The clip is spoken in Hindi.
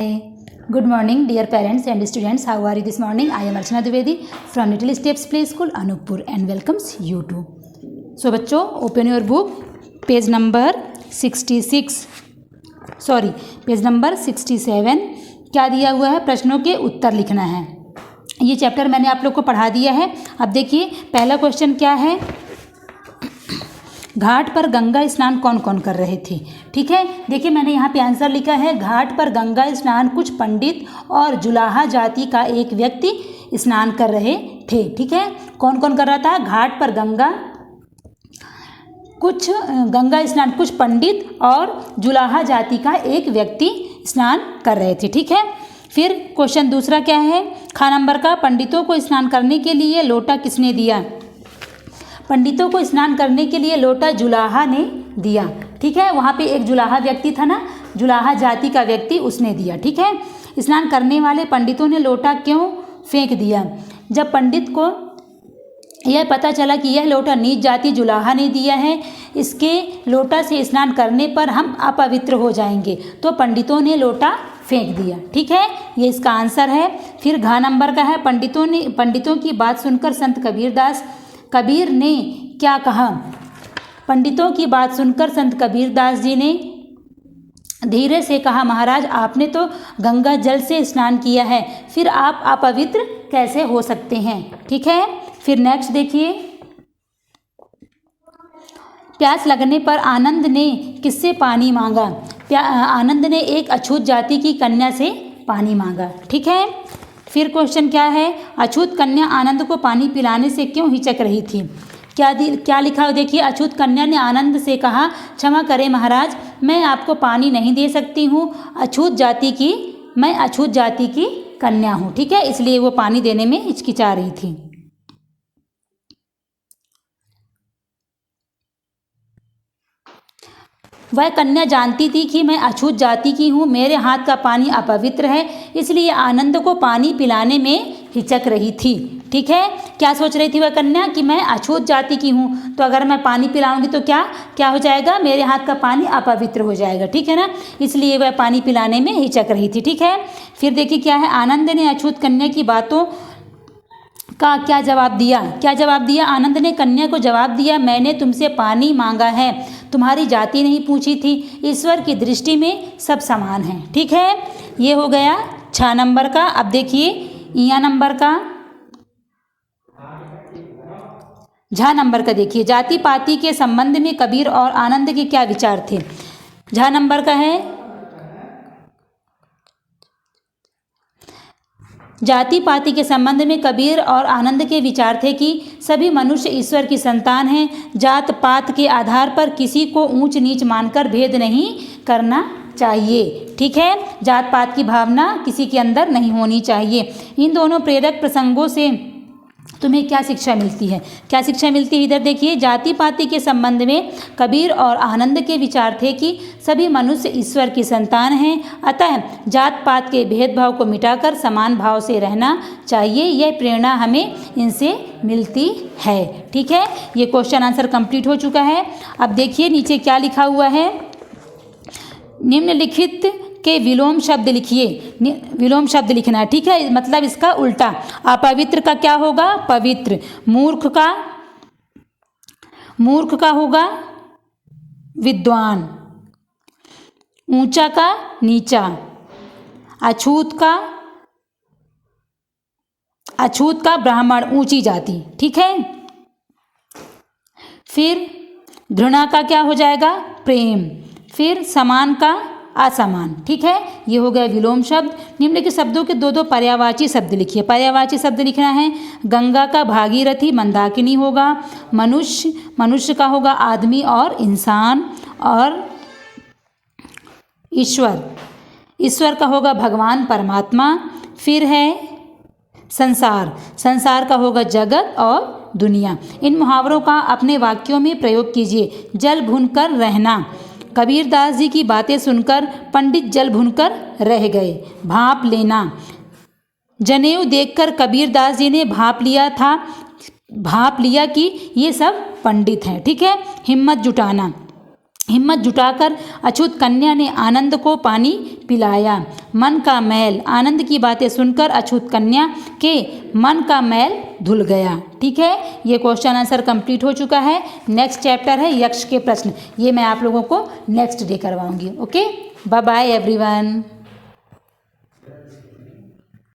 Good morning, dear parents and students. How are you this morning? I am Archana Dwivedi from Little Steps Play School, Anuppur, and welcomes you too. So, बच्चों, open your book, page number 66. Sorry, page number 67. क्या दिया हुआ है? प्रश्नों के उत्तर लिखना है. ये चैप्टर मैंने आप लोग को पढ़ा दिया है. अब देखिए, पहला क्वेश्चन क्या है? घाट पर गंगा स्नान कौन कौन कर रहे थे? ठीक है, देखिए मैंने यहाँ पे आंसर लिखा है. घाट पर गंगा स्नान कुछ पंडित और जुलाहा जाति का एक व्यक्ति स्नान कर रहे थे. ठीक है, कौन कौन कर रहा था? घाट पर गंगा स्नान कुछ पंडित और जुलाहा जाति का एक व्यक्ति स्नान कर रहे थे. ठीक है, फिर क्वेश्चन दूसरा क्या है? खा नंबर का, पंडितों को स्नान करने के लिए लोटा किसने दिया? पंडितों को स्नान करने के लिए लोटा जुलाहा ने दिया. ठीक है, वहाँ पे एक जुलाहा व्यक्ति था ना, जुलाहा जाति का व्यक्ति, उसने दिया. ठीक है, स्नान करने वाले पंडितों ने लोटा क्यों फेंक दिया? जब पंडित को यह पता चला कि यह लोटा नीच जाति जुलाहा ने दिया है, इसके लोटा से स्नान करने पर हम अपवित्र हो जाएंगे, तो पंडितों ने लोटा फेंक दिया. ठीक है, ये इसका आंसर है. फिर घ नंबर का है, पंडितों की बात सुनकर संत कबीर ने क्या कहा? पंडितों की बात सुनकर संत कबीरदास जी ने धीरे से कहा, महाराज आपने तो गंगा जल से स्नान किया है, फिर आप अपवित्र कैसे हो सकते हैं? ठीक है, फिर नेक्स्ट देखिए. प्यास लगने पर आनंद ने किससे पानी मांगा? आनंद ने एक अछूत जाति की कन्या से पानी मांगा. ठीक है, फिर क्वेश्चन क्या है? अछूत कन्या आनंद को पानी पिलाने से क्यों हिचक रही थी? क्या लिखा हो देखिए. अछूत कन्या ने आनंद से कहा, क्षमा करें महाराज, मैं आपको पानी नहीं दे सकती हूँ, मैं अछूत जाति की कन्या हूँ. ठीक है, इसलिए वो पानी देने में हिचकिचा रही थी. वह कन्या जानती थी कि मैं अछूत जाति की हूँ, मेरे हाथ का पानी अपवित्र है, इसलिए आनंद को पानी पिलाने में हिचक रही थी. ठीक है, क्या सोच रही थी वह कन्या? कि मैं अछूत जाति की हूँ, तो अगर मैं पानी पिलाऊंगी तो क्या हो जाएगा? मेरे हाथ का पानी अपवित्र हो जाएगा. ठीक है ना, इसलिए वह पानी पिलाने में हिचक रही थी. ठीक है, फिर देखिए क्या है? आनंद ने अछूत कन्या की बातों का क्या जवाब दिया? आनंद ने कन्या को जवाब दिया, मैंने तुमसे पानी मांगा है, तुम्हारी जाति नहीं पूछी थी, ईश्वर की दृष्टि में सब समान है. ठीक है, ये हो गया 6 नंबर का. अब देखिए इया नंबर का, झा नंबर का देखिए. जाति पाति के संबंध में कबीर और आनंद के क्या विचार थे? झा नंबर का है, जाति पाति के संबंध में कबीर और आनंद के विचार थे कि सभी मनुष्य ईश्वर की संतान हैं, जात पात के आधार पर किसी को ऊंच नीच मानकर भेद नहीं करना चाहिए. ठीक है, जात पात की भावना किसी के अंदर नहीं होनी चाहिए. इन दोनों प्रेरक प्रसंगों से तुम्हें क्या शिक्षा मिलती है? इधर देखिए. जाति पाति के संबंध में कबीर और आनंद के विचार थे कि सभी मनुष्य ईश्वर की संतान हैं, अतः जात पात के भेदभाव को मिटाकर समान भाव से रहना चाहिए. यह प्रेरणा हमें इनसे मिलती है. ठीक है, ये क्वेश्चन आंसर कंप्लीट हो चुका है. अब देखिए नीचे क्या लिखा हुआ है. निम्नलिखित के विलोम शब्द लिखिए. विलोम शब्द लिखना है. ठीक है, मतलब इसका उल्टा. अपवित्र का क्या होगा? पवित्र. मूर्ख का होगा विद्वान. ऊंचा का नीचा. अछूत का ब्राह्मण, ऊंची जाति. ठीक है, फिर घृणा का क्या हो जाएगा? प्रेम. फिर समान का असमान. ठीक है, ये हो गया विलोम शब्द. निम्नलिखित शब्दों के दो पर्यायवाची शब्द लिखिए. पर्यायवाची शब्द लिखना है. गंगा का भागीरथी मंदाकिनी होगा. मनुष्य का होगा आदमी और इंसान. और ईश्वर का होगा भगवान परमात्मा. फिर है संसार का होगा जगत और दुनिया. इन मुहावरों का अपने वाक्यों में प्रयोग कीजिए. जल भूनकर रहना. कबीरदास जी की बातें सुनकर पंडित जल भूनकर रह गए. भाप लेना. जनेऊ देखकर कबीरदास जी ने भाप लिया कि ये सब पंडित हैं. ठीक है, हिम्मत जुटाना. हिम्मत जुटाकर अछूत कन्या ने आनंद को पानी पिलाया। मन का मैल, आनंद की बातें सुनकर अछूत कन्या के मन का मैल धुल गया। ठीक है, ये क्वेश्चन आंसर कंप्लीट हो चुका है। नेक्स्ट चैप्टर है यक्ष के प्रश्न, ये मैं आप लोगों को नेक्स्ट डे करवाऊंगी। Okay, bye bye everyone.